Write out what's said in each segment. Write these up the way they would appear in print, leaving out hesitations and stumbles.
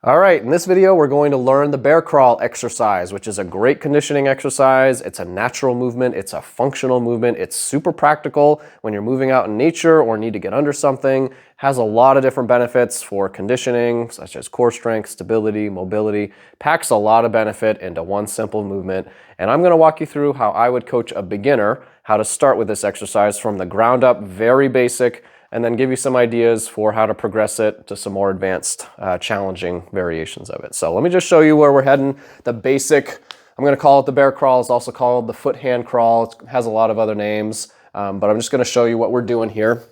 All right, in this video, we're going to learn the bear crawl exercise, which is a great conditioning exercise. It's a natural movement. It's a functional movement. It's super practical when you're moving out in nature or need to get under something. Has a lot of different benefits for conditioning, such as core strength, stability, mobility. Packs a lot of benefit into one simple movement. And I'm going to walk you through how I would coach a beginner, how to start with this exercise from the ground up, very basic, and then give you some ideas for how to progress it to some more advanced, challenging variations of it. So let me just show you where we're heading. The basic, I'm going to call it the bear crawl. It's also called the foot hand crawl. It has a lot of other names, but I'm just going to show you what we're doing here.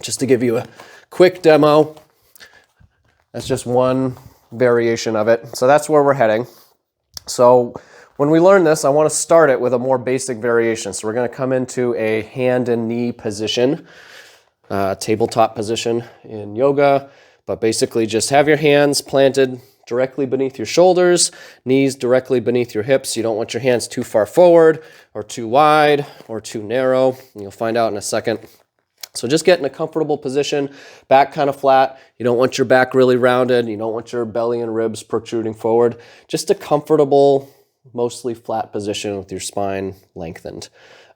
Just to give you a quick demo. That's just one variation of it. So that's where we're heading. So when we learn this, I want to start it with a more basic variation. So we're going to come into a hand and knee position. Tabletop position in yoga, but basically just have your hands planted directly beneath your shoulders, knees directly beneath your hips. You don't want your hands too far forward or too wide or too narrow. You'll find out in a second. So just get in a comfortable position, back kind of flat. You don't want your back really rounded. You don't want your belly and ribs protruding forward. Just a comfortable, mostly flat position with your spine lengthened.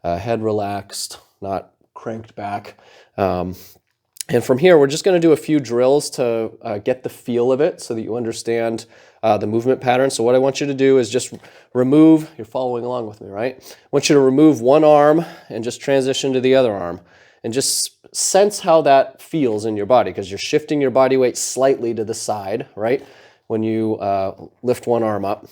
Head relaxed, not cranked back. And from here, we're just going to do a few drills to get the feel of it so that you understand the movement pattern. So what I want you to do is just remove, you're following along with me, right? I want you to remove one arm and just transition to the other arm and just sense how that feels in your body, because you're shifting your body weight slightly to the side, right? When you lift one arm up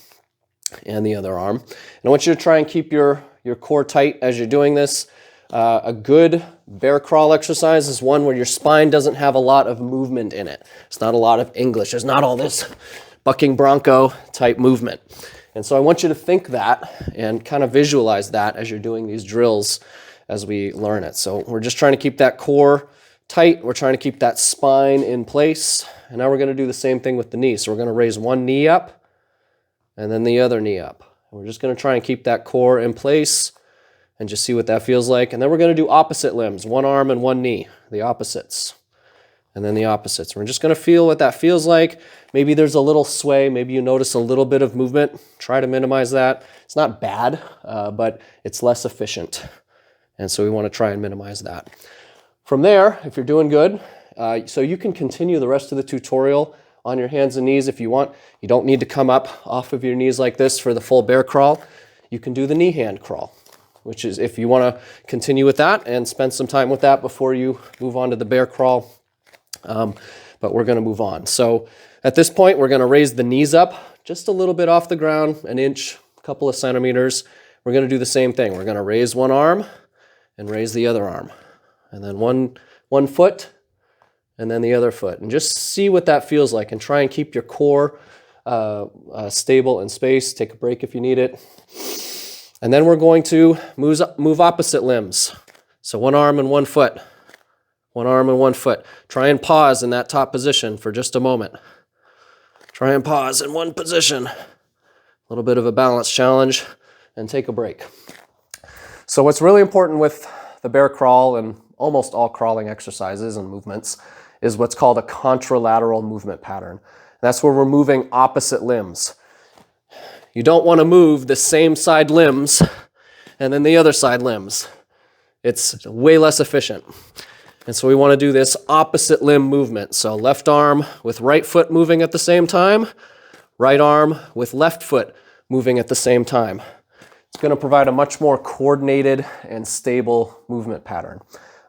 and the other arm. And I want you to try and keep your core tight as you're doing this. A good bear crawl exercise is one where your spine doesn't have a lot of movement in it. It's not a lot of English. There's not all this bucking bronco type movement. And so I want you to think that and kind of visualize that as you're doing these drills as we learn it. So we're just trying to keep that core tight. We're trying to keep that spine in place. And now we're going to do the same thing with the knee. So we're going to raise one knee up and then the other knee up. And we're just going to try and keep that core in place and just see what that feels like. And then we're going to do opposite limbs, one arm and one knee, the opposites, and then the opposites. We're just going to feel what that feels like. Maybe there's a little sway. Maybe you notice a little bit of movement. Try to minimize that. It's not bad, but it's less efficient. And so we want to try and minimize that. From there, if you're doing good, so you can continue the rest of the tutorial on your hands and knees if you want. You don't need to come up off of your knees like this for the full bear crawl. You can do the knee hand crawl, which is if you want to continue with that and spend some time with that before you move on to the bear crawl. But we're going to move on. So at this point, we're going to raise the knees up just a little bit off the ground, an inch, a couple of centimeters. We're going to do the same thing. We're going to raise one arm and raise the other arm. And then one foot and then the other foot. And just see what that feels like and try and keep your core stable in space. Take a break if you need it. And then we're going to move opposite limbs. So one arm and one foot. One arm and one foot. Try and pause in that top position for just a moment. Try and pause in one position. A little bit of a balance challenge and take a break. So what's really important with the bear crawl and almost all crawling exercises and movements is what's called a contralateral movement pattern. And that's where we're moving opposite limbs. You don't want to move the same side limbs and then the other side limbs. It's way less efficient. And so we want to do this opposite limb movement. So left arm with right foot moving at the same time, right arm with left foot moving at the same time. It's going to provide a much more coordinated and stable movement pattern.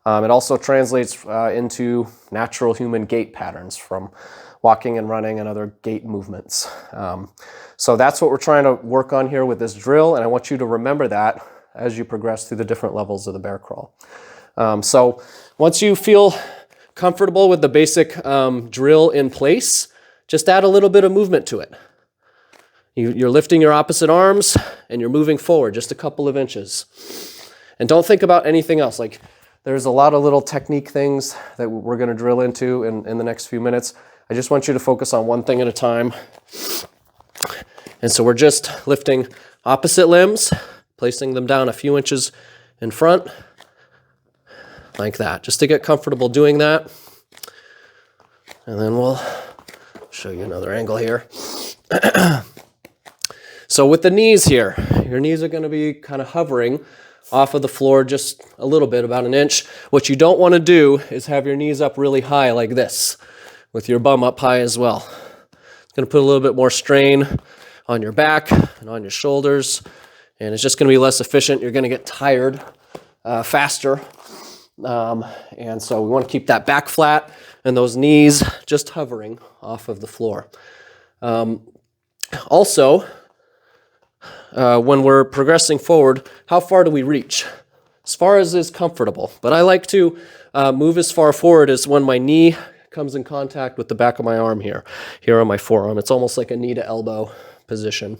It also translates into natural human gait patterns from walking and running and other gait movements. So that's what we're trying to work on here with this drill, and I want you to remember that as you progress through the different levels of the bear crawl. So once you feel comfortable with the basic drill in place, just add a little bit of movement to it. You're lifting your opposite arms and you're moving forward just a couple of inches. And don't think about anything else. Like, there's a lot of little technique things that we're going to drill into in the next few minutes. I just want you to focus on one thing at a time. And so we're just lifting opposite limbs, placing them down a few inches in front, like that, just to get comfortable doing that. And then we'll show you another angle here. So with the knees here, your knees are going to be kind of hovering off of the floor just a little bit, about an inch. What you don't want to do is have your knees up really high like this, with your bum up high as well. It's going to put a little bit more strain on your back and on your shoulders, and it's just going to be less efficient. You're going to get tired faster. And so we want to keep that back flat and those knees just hovering off of the floor. Also, when we're progressing forward, how far do we reach? As far as is comfortable. But I like to move as far forward as when my knee comes in contact with the back of my arm here on my forearm. It's almost like a knee to elbow position.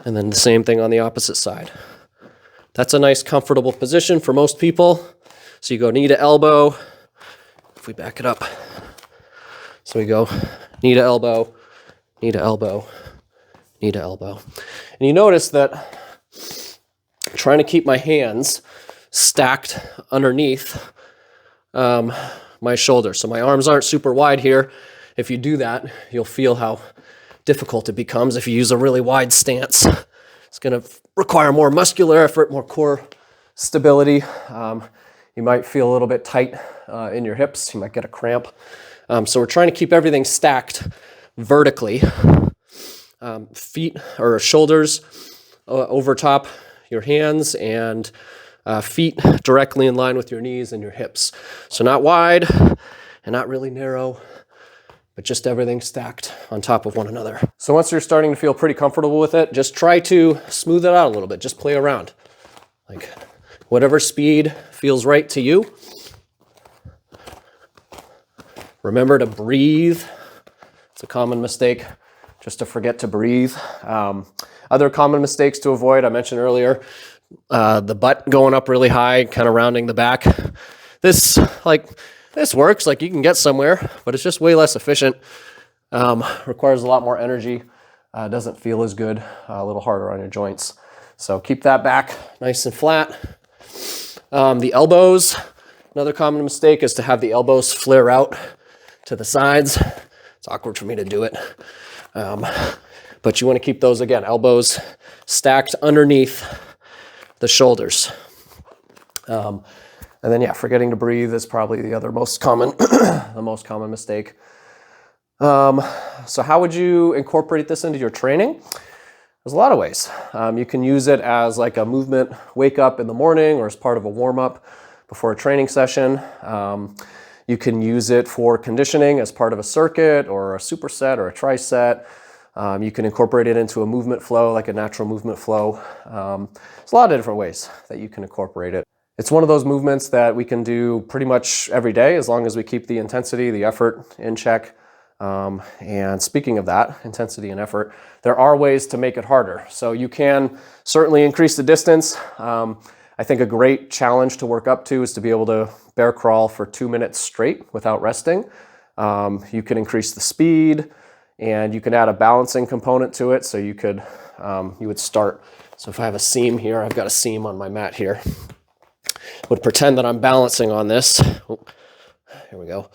And then the same thing on the opposite side. That's a nice comfortable position for most people. So you go knee to elbow. If we back it up. So we go knee to elbow, knee to elbow, knee to elbow. And you notice that trying to keep my hands stacked underneath my shoulder. So my arms aren't super wide here. If you do that, you'll feel how difficult it becomes if you use a really wide stance. It's going to require more muscular effort, more core stability. You might feel a little bit tight in your hips. You might get a cramp. So we're trying to keep everything stacked vertically. Feet or shoulders over top your hands, and feet directly in line with your knees and your hips. So not wide and not really narrow, but just everything stacked on top of one another. So once you're starting to feel pretty comfortable with it, just try to smooth it out a little bit. Just play around. Like whatever speed feels right to you. Remember to breathe. It's a common mistake, just to forget to breathe. Other common mistakes to avoid, I mentioned earlier, the butt going up really high, kind of rounding the back. This works, like you can get somewhere, but it's just way less efficient. Requires a lot more energy. Doesn't feel as good, a little harder on your joints. So keep that back nice and flat. The elbows, another common mistake is to have the elbows flare out to the sides. It's awkward for me to do it. But you want to keep those, again, elbows stacked underneath the shoulders. And then, yeah, forgetting to breathe is probably the other most common, the most common mistake. So how would you incorporate this into your training? There's a lot of ways. You can use it as like a movement wake up in the morning or as part of a warm up before a training session. You can use it for conditioning as part of a circuit or a superset or a triset. You can incorporate it into a movement flow, like a natural movement flow. There's a lot of different ways that you can incorporate it. It's one of those movements that we can do pretty much every day as long as we keep the intensity, the effort in check. And speaking of that, intensity and effort, there are ways to make it harder. So you can certainly increase the distance. I think a great challenge to work up to is to be able to bear crawl for 2 minutes straight without resting. You can increase the speed, and you can add a balancing component to it. So you could, you would start. So if I have a seam here, I've got a seam on my mat here. Would pretend that I'm balancing on this. Oh, here we go.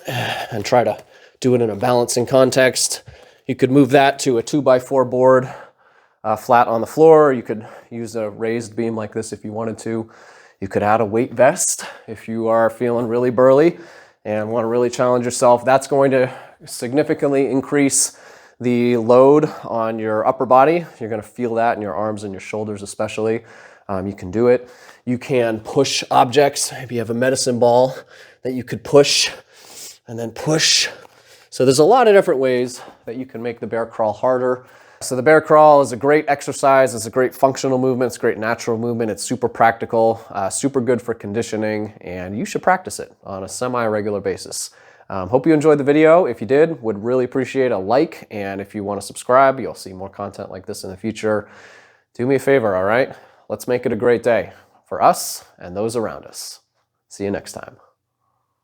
And try to do it in a balancing context. You could move that to a 2x4 board flat on the floor. You could use a raised beam like this if you wanted to. You could add a weight vest if you are feeling really burly and want to really challenge yourself. That's going to significantly increase the load on your upper body. You're going to feel that in your arms and your shoulders especially. You can do it. You can push objects. Maybe you have a medicine ball that you could push and then push. So there's a lot of different ways that you can make the bear crawl harder. So the bear crawl is a great exercise. It's a great functional movement. It's a great natural movement. It's super practical, super good for conditioning, and you should practice it on a semi-regular basis. Hope you enjoyed the video. If you did, would really appreciate a like. And if you want to subscribe, you'll see more content like this in the future. Do me a favor, all right? Let's make it a great day for us and those around us. See you next time.